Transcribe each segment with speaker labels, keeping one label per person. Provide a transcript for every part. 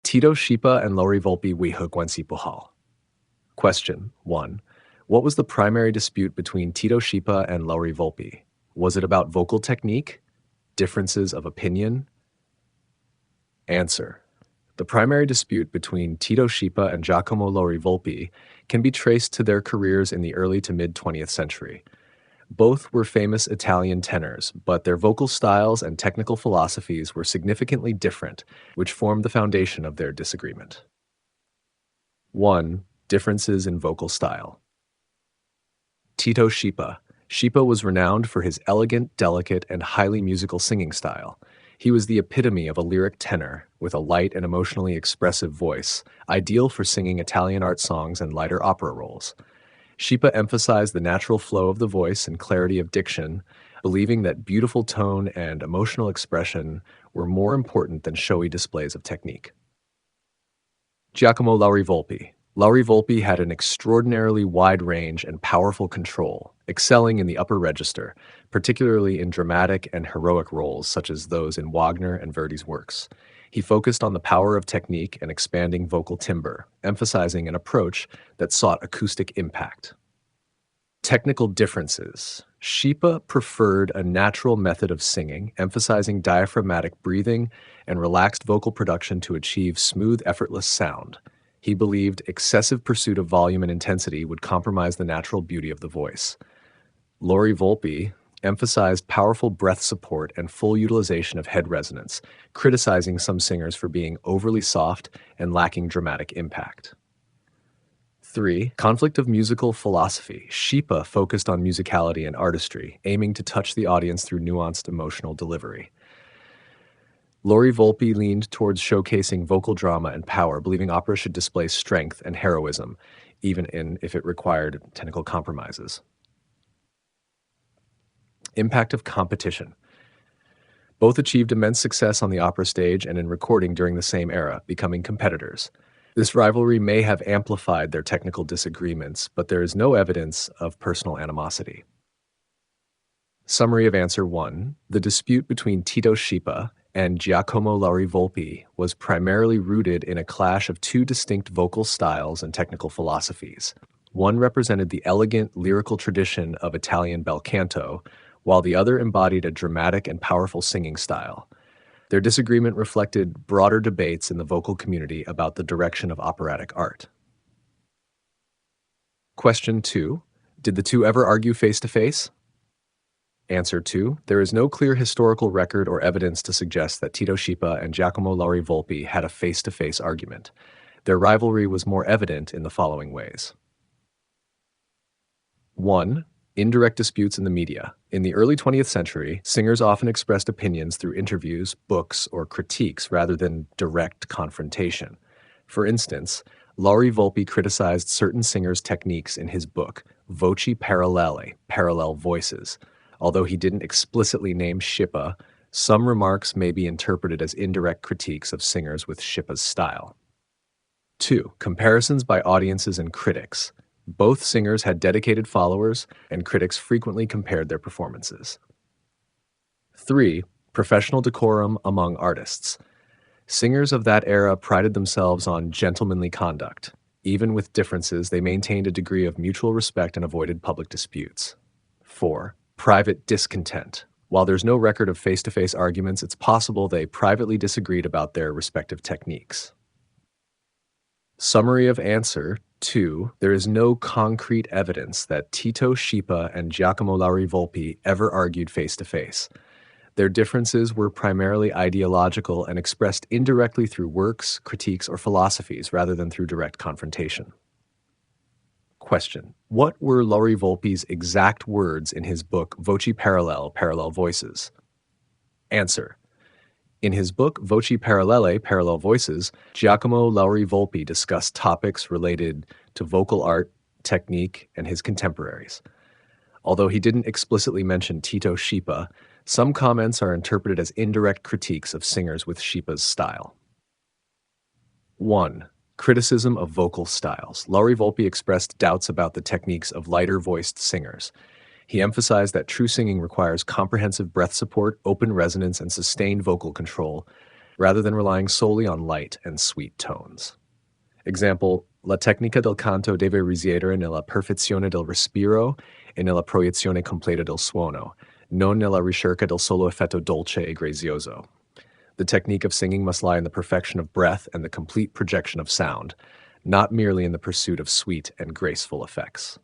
Speaker 1: Tito Schipa and Lauri-Volpi Puhal. Question 1. What was the primary dispute between Tito Schipa and Lauri-Volpi? Was it about vocal technique? Differences of opinion? Answer. The primary dispute between Tito Schipa and Giacomo Lauri-Volpi can be traced to their careers in the early to mid-20th century. Both were famous Italian tenors, but their vocal styles and technical philosophies were significantly different, which formed the foundation of their disagreement. 1. Differences in vocal style. Tito Schipa. Schipa was renowned for his elegant, delicate, and highly musical singing style. He was the epitome of a lyric tenor, with a light and emotionally expressive voice, ideal for singing Italian art songs and lighter opera roles. Schipa emphasized the natural flow of the voice and clarity of diction, believing that beautiful tone and emotional expression were more important than showy displays of technique. Giacomo Lauri-Volpi. Lauri-Volpi had an extraordinarily wide range and powerful control, excelling in the upper register, particularly in dramatic and heroic roles such as those in Wagner and Verdi's works. He focused on the power of technique and expanding vocal timbre, emphasizing an approach that sought acoustic impact. Technical differences. Schipa preferred a natural method of singing, emphasizing diaphragmatic breathing and relaxed vocal production to achieve smooth, effortless sound. He believed excessive pursuit of volume and intensity would compromise the natural beauty of the voice. Lauri-Volpi emphasized powerful breath support and full utilization of head resonance, criticizing some singers for being overly soft and lacking dramatic impact. 3. Conflict of musical philosophy. Schipa focused on musicality and artistry, aiming to touch the audience through nuanced emotional delivery. Lauri-Volpi leaned towards showcasing vocal drama and power, believing opera should display strength and heroism, even if it required technical compromises. Impact of competition. Both achieved immense success on the opera stage and in recording during the same era, becoming competitors. This rivalry may have amplified their technical disagreements, but there is no evidence of personal animosity. Summary of answer 1. The dispute between Tito Schipa and Giacomo Lauri-Volpi was primarily rooted in a clash of two distinct vocal styles and technical philosophies. One represented the elegant, lyrical tradition of Italian bel canto, while the other embodied a dramatic and powerful singing style. Their disagreement reflected broader debates in the vocal community about the direction of operatic art. Question 2. Did the two ever argue face-to-face? Answer 2. There is no clear historical record or evidence to suggest that Tito Schipa and Giacomo Lauri-Volpi had a face-to-face argument. Their rivalry was more evident in the following ways. 1. Indirect disputes in the media. In the early 20th century, singers often expressed opinions through interviews, books, or critiques rather than direct confrontation. For instance, Lauri-Volpi criticized certain singers' techniques in his book, Voci Parallele, Parallel Voices. Although he didn't explicitly name Schipa, some remarks may be interpreted as indirect critiques of singers with Schipa's style. 2. Comparisons by audiences and critics. Both singers had dedicated followers, and critics frequently compared their performances. 3. Professional decorum among artists. Singers of that era prided themselves on gentlemanly conduct. Even with differences, they maintained a degree of mutual respect and avoided public disputes. 4. Private discontent. While there's no record of face-to-face arguments, it's possible they privately disagreed about their respective techniques. Summary of answer 2. There is no concrete evidence that Tito Schipa and Giacomo Lauri-Volpi ever argued face-to-face. Their differences were primarily ideological and expressed indirectly through works, critiques, or philosophies rather than through direct confrontation. Question. What were Lauri-Volpi's exact words in his book Voci Parallele, Parallel Voices? Answer. In his book Voci Parallele, Parallel Voices, Giacomo Lauri-Volpi discussed topics related to vocal art, technique, and his contemporaries. Although he didn't explicitly mention Tito Schipa, some comments are interpreted as indirect critiques of singers with Schipa's style. 1. Criticism of vocal styles. Lauri-Volpi expressed doubts about the techniques of lighter-voiced singers. He emphasized that true singing requires comprehensive breath support, open resonance, and sustained vocal control, rather than relying solely on light and sweet tones. Example, la tecnica del canto deve risiedere nella perfezione del respiro e nella proiezione completa del suono, non nella ricerca del solo effetto dolce e grazioso. The technique of singing must lie in the perfection of breath and the complete projection of sound, not merely in the pursuit of sweet and graceful effects.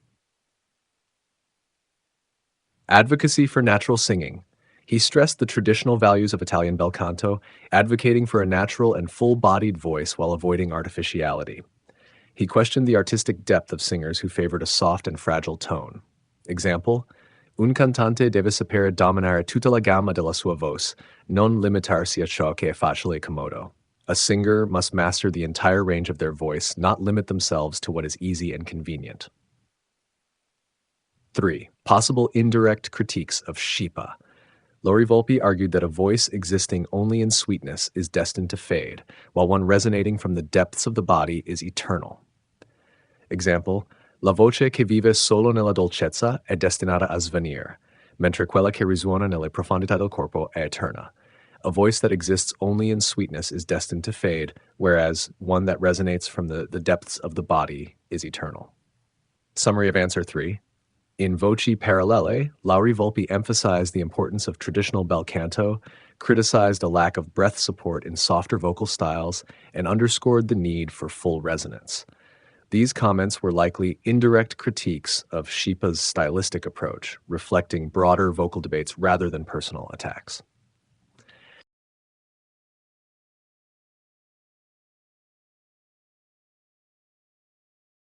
Speaker 1: Advocacy for natural singing. He stressed the traditional values of Italian bel canto, advocating for a natural and full-bodied voice while avoiding artificiality. He questioned the artistic depth of singers who favored a soft and fragile tone. Example, un cantante deve sapere dominare tutta la gamma della sua voce, non limitarsi a ciò che è facile e comodo. A singer must master the entire range of their voice, not limit themselves to what is easy and convenient. 3. Possible indirect critiques of Schipa. Lauri-Volpi argued that a voice existing only in sweetness is destined to fade, while one resonating from the depths of the body is eternal. Example, la voce che vive solo nella dolcezza è destinata a svanire, mentre quella che risuona nelle profondità del corpo è eterna. A voice that exists only in sweetness is destined to fade, whereas one that resonates from the depths of the body is eternal. Summary of answer 3. In Voci Parallele, Lauri-Volpi emphasized the importance of traditional bel canto, criticized a lack of breath support in softer vocal styles, and underscored the need for full resonance. These comments were likely indirect critiques of Schipa's stylistic approach, reflecting broader vocal debates rather than personal attacks.